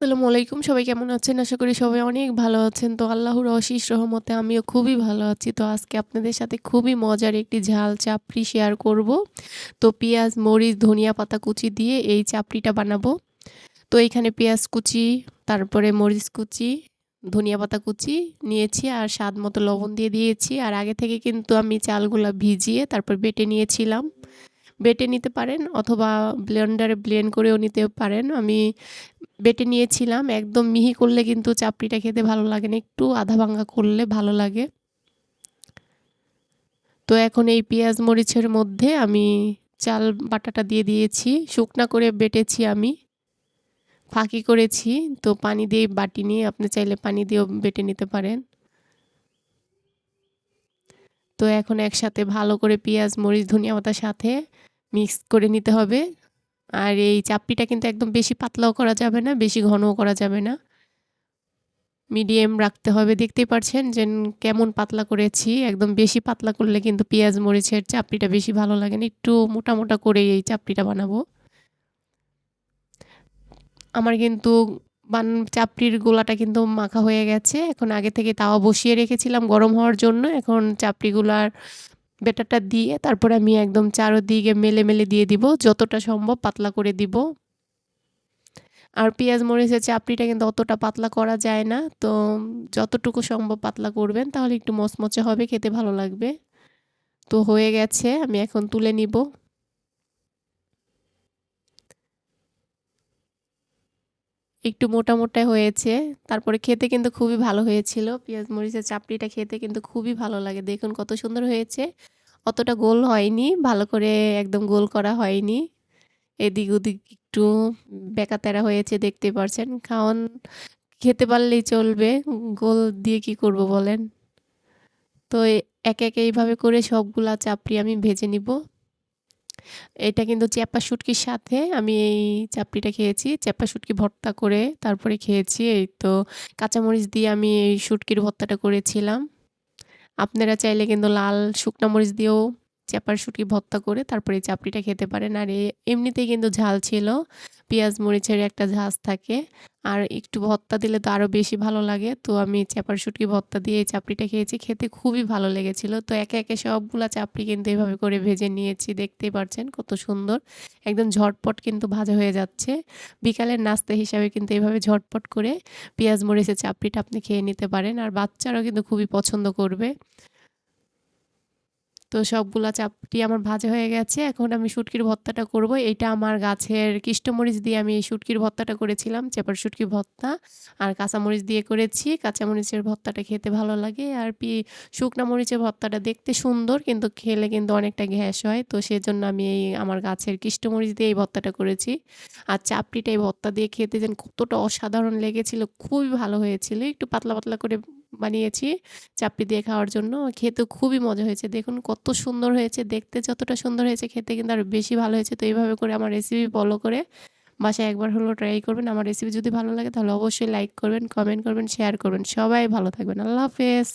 আসসালামু আলাইকুম। সবাই কেমন আছেন? আশা করি সবাই অনেক ভালো আছেন। তো আল্লাহর অশেষ রহমতে আমিও খুবই ভালো আছি। তো আজকে আপনাদের সাথে খুবই মজার একটি ঝাল চাপড়ি শেয়ার করব। তো পেঁয়াজ, মরিচ, ধনিয়া পাতা কুচি দিয়ে এই চাপড়িটা বানাবো। তো এখানে পেঁয়াজ কুচি, তারপরে মরিচ কুচি, ধনিয়া পাতা কুচি নিয়েছি আর স্বাদ মতো লবণ দিয়ে দিয়েছি। আর আগে থেকে কিন্তু আমি চালগুলা ভিজিয়ে তারপর বেটে নিয়েছিলাম। বেটে নিতে পারেন অথবা ব্লেন্ডারে ব্লেন্ড করেও নিতে পারেন। আমি বেটে নিয়েছিলাম। একদম মিহি করলে কিন্তু চাপড়িটা খেতে ভালো লাগে না। একটু আধা ভাঙ্গা করলে ভালো লাগে। তো এখন এই পেঁয়াজ মরিচের মধ্যে আমি চাল বাটাটা দিয়ে দিয়েছি। শুকনা করে বেটেছি আমি। ফাঁকি করেছি। তো পানি দিয়ে বাটিনি। আপনি চাইলে পানি দিয়েও বেটে নিতে পারেন। তো এখন একসাথে ভালো করে পেঁয়াজ, মরিচ, ধনিয়া পাতার সাথে মিক্স করে নিতে হবে। আর এই চাপড়িটা কিন্তু একদম বেশি পাতলাও করা যাবে না, বেশি ঘনও করা যাবে না। মিডিয়াম রাখতে হবে। দেখতেই পারছেন যে কেমন পাতলা করেছি। একদম বেশি পাতলা করলে কিন্তু পেঁয়াজ মরিচের চাপড়িটা বেশি ভালো লাগে না। একটু মোটা, মোটা করে এই চাপড়িটা বানাবো। আমার কিন্তু চাপড়ির গোলাটা কিন্তু মাখা হয়ে গেছে। এখন আগে থেকে তাওয়া বসিয়ে রেখেছিলাম গরম হওয়ার জন্য। এখন চাপড়িগুলার ব্যাটারটা দিয়ে তারপরে আমি একদম চারদিকে মেলে, মেলে দিয়ে দিব। যতটা সম্ভব পাতলা করে দিব। আর পেঁয়াজ মরিচের চাপড়িটা কিন্তু অতটা পাতলা করা যায় না। তো যতটুকু সম্ভব পাতলা করবেন তাহলে একটু মচমচে হবে, খেতে ভালো লাগবে। তো হয়ে গেছে, আমি এখন তুলে নিব। একটু মোটা, মোটা হয়েছে। তারপরে খেতে কিন্তু খুবই ভালো হয়েছিল। পেঁয়াজ মরিচের চাপড়িটা খেতে কিন্তু খুবই ভালো লাগে। দেখুন কত সুন্দর হয়েছে। অতটা গোল হয়নি, ভালো করে একদম গোল করা হয়নি। এদিক ওদিক একটু বেঁকা-তেড়া হয়েছে, দেখতে পারছেন। খেতে পারলেই চলবে। গোল দিয়ে কি করব বলেন? তো একে, একে এইভাবে করে সবগুলা চাপড়ি আমি ভেজে নিব। এটা কিন্তু চ্যাপা শুটকির সাথে আমি এই চাপড়িটা খেয়েছি। চ্যাপা শুটকি ভর্তা করে তারপরে খেয়েছি। এই তো কাঁচামরিচ দিয়ে আমি এই শুটকির ভর্তাটা করেছিলাম। আপনারা চাইলে কিন্তু লাল শুকনা মরিচ দিয়েও চ্যাপার শুটকি ভর্তা করে তারপরে এই চাপড়িটা খেতে পারেন। আর এমনিতেই কিন্তু ঝাল ছিল। পেঁয়াজ মরিচের একটা ঝাঁজ থাকে। আর একটু ভর্তা দিলে তো আরও বেশি ভালো লাগে। তো আমি চ্যাপার শুটকি ভর্তা দিয়ে এই চাপড়িটা খেয়েছি। খেতে খুবই ভালো লেগেছিল। তো একে, একে সবগুলা চাপড়ি কিন্তু এভাবে করে ভেজে নিয়েছি। দেখতেই পারছেন কত সুন্দর। একদম ঝটপট কিন্তু ভাজা হয়ে যাচ্ছে। বিকালের নাস্তা হিসাবে কিন্তু এভাবে ঝটপট করে পেঁয়াজ মরিচের চাপড়িটা আপনি খেয়ে নিতে পারেন। আর বাচ্চারাও কিন্তু খুবই পছন্দ করবে। তো সবগুলা চাপটি আমার ভাজা হয়ে গেছে। এখন আমি শুটকির ভর্তাটা করব। এইটা আমার গাছের কিষ্টমরিচ দিয়ে আমি এই শুটকির ভর্তাটা করেছিলাম। চেপার শুটকি ভর্তা। আর কাঁচামরিচ দিয়ে করেছি। কাঁচামরিচের ভর্তাটা খেতে ভালো লাগে। আর শুকনা মরিচের ভর্তাটা দেখতে সুন্দর কিন্তু খেলে কিন্তু অনেকটা গ্যাস হয়। তো সেজন্য আমি এই আমার গাছের কিষ্টমরিচ দিয়ে এই ভর্তাটা করেছি। আর চাপড়িটা এই ভর্তা দিয়ে খেতে যেন কতটা অসাধারণ লেগেছিল। খুবই ভালো হয়েছিল। একটু পাতলা, পাতলা করে বানিয়েছি চাপড়ি দিয়ে খাওয়ার জন্য। খেতেও খুবই মজা হয়েছে। দেখুন কত সুন্দর হয়েছে। দেখতে যতটা সুন্দর হয়েছে খেতে কিন্তু আরও বেশি ভালো হয়েছে। তো এইভাবে করে আমার রেসিপি ফলো করে বাসায় একবার হলেও ট্রাই করবেন। আমার রেসিপি যদি ভালো লাগে তাহলে অবশ্যই লাইক করবেন, কমেন্ট করবেন, শেয়ার করবেন। সবাই ভালো থাকবেন। আল্লাহ হাফেজ।